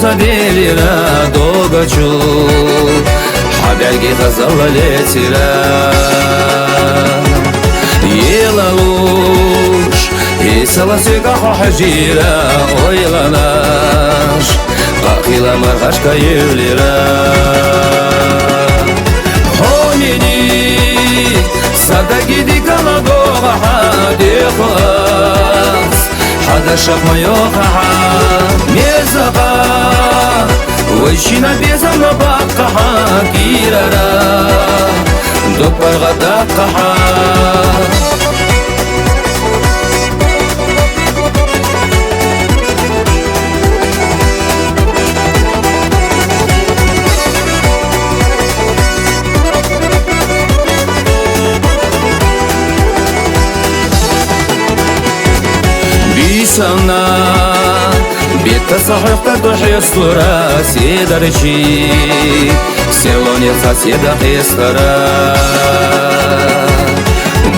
زديليرا دوغچو حبيرگي غزالاليتيرا يلالوش يسالاسيغا حجيرا ойланаш قاقيلا مرغاشكا يوليرا هونيني سادگي ديگالا دوغا حديخواس حدا شخما يوخا ميزاقا ويشينا بيزانا باقا كيرارا دوبر غدا قحا بيسانا بيتصحيح تدوحي الصورة سيدرشي سيلوني خاسيدا قيسكرا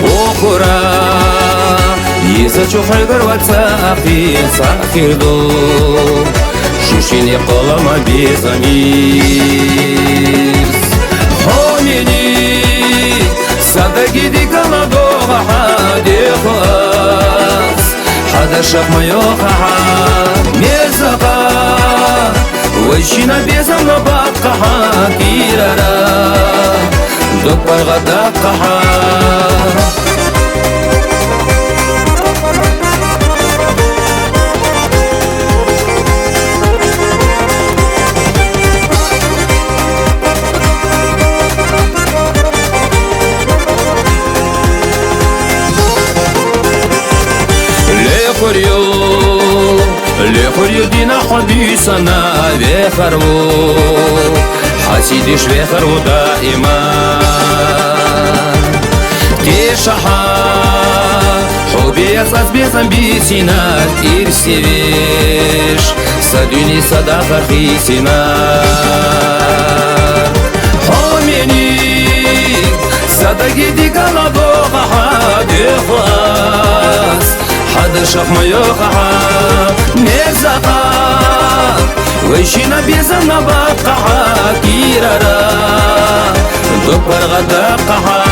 بوخورا يزا حيدر واتساقي صاقير دو شوشيني قولما بيزاميس هونيني صدقي دي كما دوغا حادي خواس حدا شخما يوخا ميزاقا ويشينا بيزامنا باقا كيرارا دوبر غدا قحا لخوريو دينا حبيسنا بخرو حسيدي شويخرو دائما تيشحا حبي يصاص بيزن بيسينا إرسيويش صدوني صداقة خيسينا حوميني صدقي دي قالا دوغا حادي خواس حدا شخما يوخا ميزاقا ويشينا بيزانا باقا كيرارا دوبر غدا قحا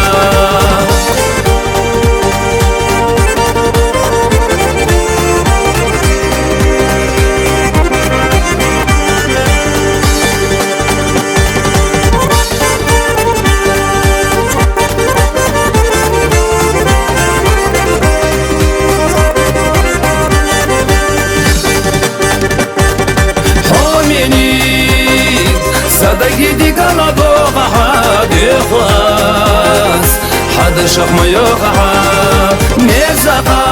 صدقي دي قالا دوغا حادي خواس حدا شخما يوخا ميزاقا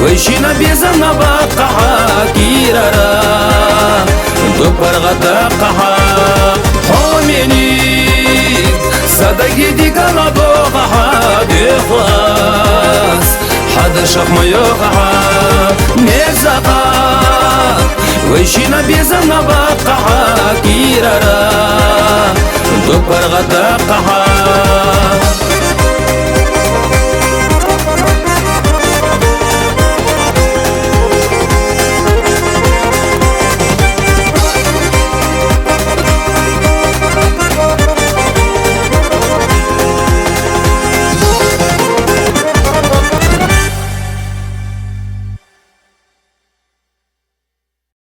ويشينا بيزانا باقا كيرارا دوبر غدا قحا حوميني صدقي دي قالا دوغا حادي خواس حدا شخما يوخا ميزاقا ويشينا بيزانا باقا كيرارا دوبر غدا قحا